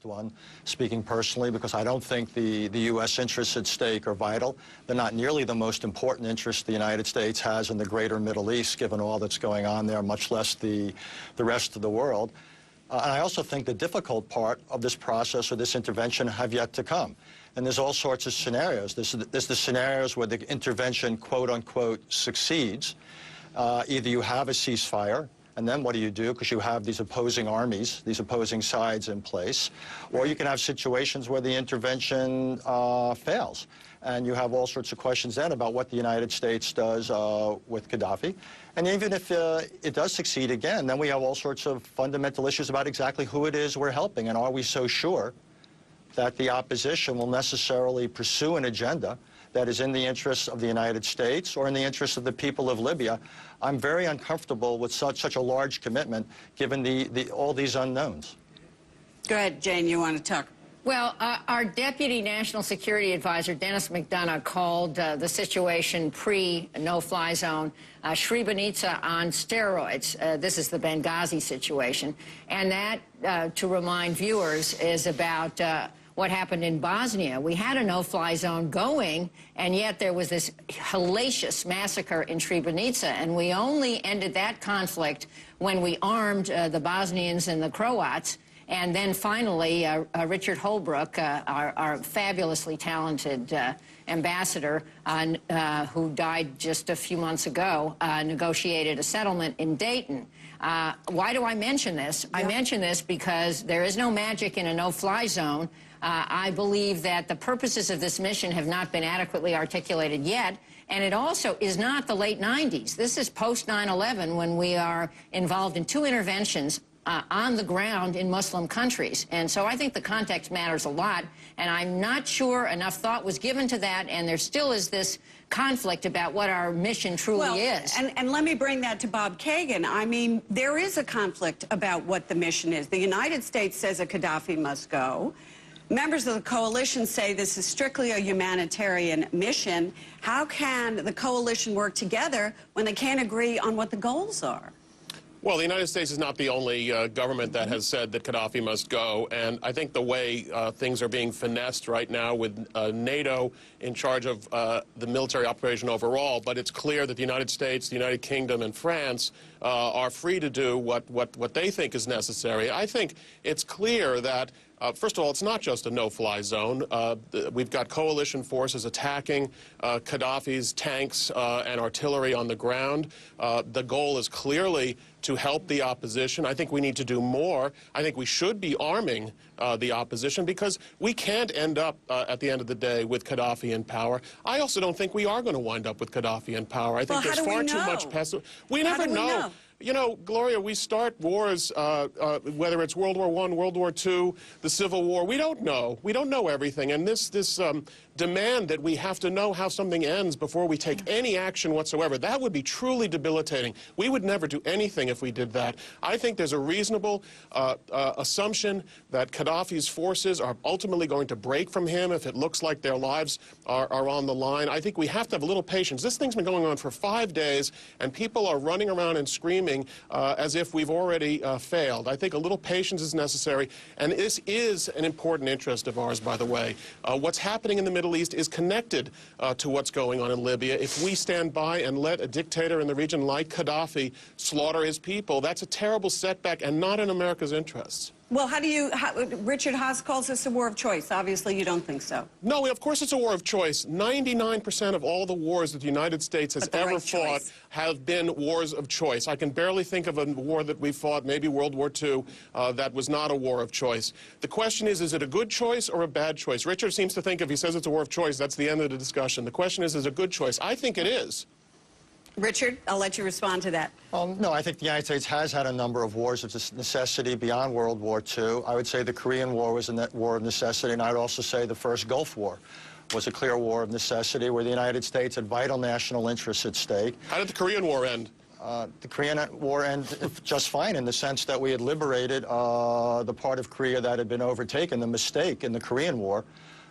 One, speaking personally, because I don't think the U.S. interests at stake are vital. They're not nearly the most important interest the United States has in the greater Middle East, given all that's going on there, much less the rest of the world. And I also think the difficult part of this process or this intervention have yet to come. And there's all sorts of scenarios. There's the scenarios where the intervention, quote unquote, succeeds. Either you have a ceasefire, and then what do you do? Because you have these opposing armies, these opposing sides in place. Or you can have situations where the intervention fails. And you have all sorts of questions then about what the United States does with Gaddafi. And even if it does succeed again, then we have all sorts of fundamental issues about exactly who it is we're helping. And are we so sure that the opposition will necessarily pursue an agenda that is in the interests of the United States or in the interests of the people of Libya? I'm very uncomfortable with such a large commitment, given all these unknowns. Go ahead, Jane, you want to talk? Well, our Deputy National Security Advisor, Dennis McDonough, called the situation pre-no-fly zone Srebrenica on steroids. This is the Benghazi situation. And that, to remind viewers, is about what happened in Bosnia. We had a no-fly zone going, and yet there was this hellacious massacre in Srebrenica, and we only ended that conflict when we armed the Bosnians and the Croats. And then finally, Richard Holbrooke, our fabulously talented ambassador, who died just a few months ago, negotiated a settlement in Dayton. Why do I mention this? I mention this because there is no magic in a no-fly zone. I believe that the purposes of this mission have not been adequately articulated yet, and it also is not the late 90s. This is post 9/11, when we are involved in two interventions on the ground in Muslim countries. And so I think the context matters a lot, and I'm not sure enough thought was given to that, and there still is this conflict about what our mission truly is. And let me bring that to Bob Kagan. I mean, there is a conflict about what the mission is. The United States says that Gaddafi must go. Members of the coalition say this is strictly a humanitarian mission. How can the coalition work together when they can't agree on what the goals are? Well, the United States is not the only government that has said that Gaddafi must go, and I think the way things are being finessed right now with NATO in charge of the military operation overall, but it's clear that the United States, the United Kingdom, and France are free to do what they think is necessary. I think it's clear that first of all, it's not just a no-fly zone. We've got coalition forces attacking Gaddafi's tanks and artillery on the ground. The goal is clearly to help the opposition. I think we need to do more. I think we should be arming the opposition, because we can't end up at the end of the day with Gaddafi in power. I also don't think we are going to wind up with Gaddafi in power. I think there's far too much pessimism. We never know. You know, Gloria, we start wars, whether it's World War I, World War II, the Civil War. We don't know. We don't know everything. And this demand that we have to know how something ends before we take any action whatsoever, that would be truly debilitating. We would never do anything if we did that. I think there's a reasonable assumption that Gaddafi's forces are ultimately going to break from him if it looks like their lives are on the line. I think we have to have a little patience. This thing's been going on for 5 days, and people are running around and screaming as if we've already failed. I think a little patience is necessary, and this is an important interest of ours, by the way. What's happening in the Middle East is connected to what's going on in Libya. If we stand by and let a dictator in the region like Gaddafi slaughter his people, that's a terrible setback and not in America's interests. Well, Richard Haas calls this a war of choice. Obviously, you don't think so. No, of course it's a war of choice. 99% of all the wars that the United States has ever fought have been wars of choice. I can barely think of a war that we fought, maybe World War II, that was not a war of choice. The question is it a good choice or a bad choice? Richard seems to think if he says it's a war of choice, that's the end of the discussion. The question is it a good choice? I think it is. Richard, I'll let you respond to that. No, I think the United States has had a number of wars of necessity beyond World War II. I would say the Korean War was a war of necessity, and I would also say the first Gulf War was a clear war of necessity where the United States had vital national interests at stake. How did the Korean War end? The Korean War ended just fine in the sense that we had liberated the part of Korea that had been overtaken. The mistake in the Korean War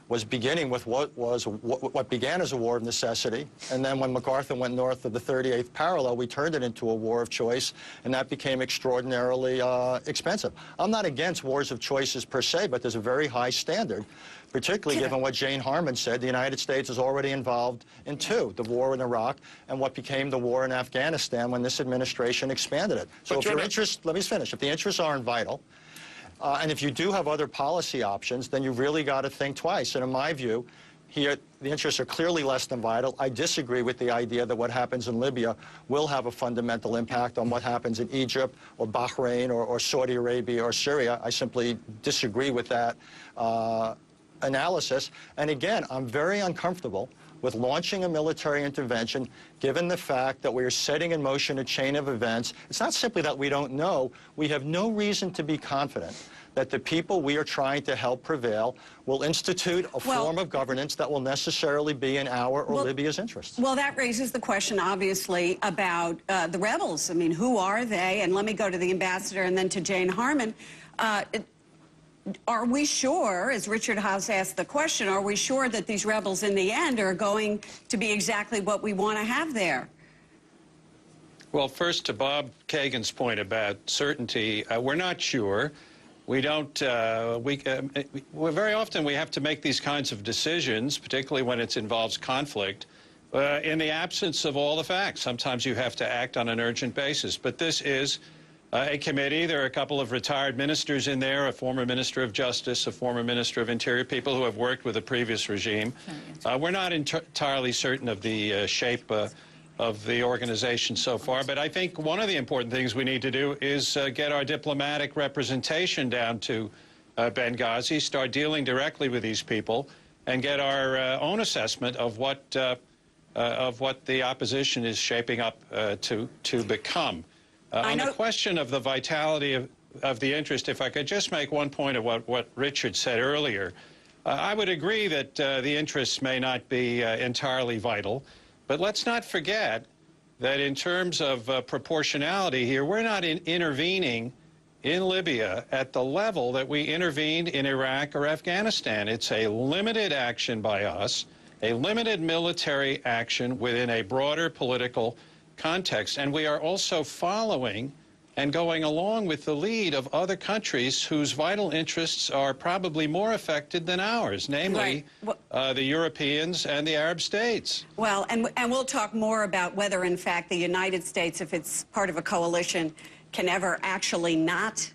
was beginning with what began as a war of necessity, and then when MacArthur went north of the 38th parallel, we turned it into a war of choice, and that became extraordinarily expensive. I'm not against wars of choices per se, but there's a very high standard, particularly given what Jane Harman said. The United States is already involved in two, the war in Iraq and what became the war in Afghanistan when this administration expanded it. So if your interests, let me finish, if the interests aren't vital, and if you do have other policy options, then you've really got to think twice. And in my view, here, the interests are clearly less than vital. I disagree with the idea that what happens in Libya will have a fundamental impact on what happens in Egypt or Bahrain or Saudi Arabia or Syria. I simply disagree with that analysis. And again, I'm very uncomfortable with launching a military intervention, given the fact that we are setting in motion a chain of events. It's not simply that we don't know. We have no reason to be confident that the people we are trying to help prevail will institute a form of governance that will necessarily be in our or Libya's interests. Well, that raises the question, obviously, about the rebels. I mean, who are they? And let me go to the ambassador and then to Jane Harman. Are we sure, as Richard House asked the question, are we sure that these rebels in the end are going to be exactly what we want to have there? Well, first to Bob Kagan's point about certainty, we're not sure. We don't, very often we have to make these kinds of decisions, particularly when it involves conflict, in the absence of all the facts. Sometimes you have to act on an urgent basis. But this is a committee. There are a couple of retired ministers in there, a former minister of justice, a former minister of interior, people who have worked with the previous regime. We're not entirely certain of the shape of the organization so far, but I think one of the important things we need to do is get our diplomatic representation down to Benghazi, start dealing directly with these people, and get our own assessment of what the opposition is shaping up to become. On the question of the vitality of the interest, if I could just make one point of what Richard said earlier, I would agree that the interests may not be entirely vital, but let's not forget that in terms of proportionality here, we're not intervening in Libya at the level that we intervened in Iraq or Afghanistan. It's a limited action by us, a limited military action within a broader political context, and we are also following and going along with the lead of other countries whose vital interests are probably more affected than ours, namely the Europeans and the Arab states. Well, and we'll talk more about whether, in fact, the United States, if it's part of a coalition, can ever actually not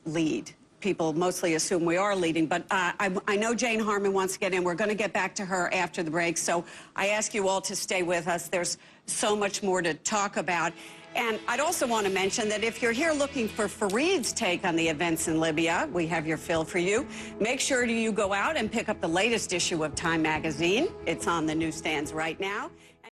lead. People mostly assume we are leading, but I know Jane Harman wants to get in. We're going to get back to her after the break, so I ask you all to stay with us. There's so much more to talk about. And I'd also want to mention that if you're here looking for Fareed's take on the events in Libya, we have your fill for you. Make sure you go out and pick up the latest issue of Time magazine. It's on the newsstands right now.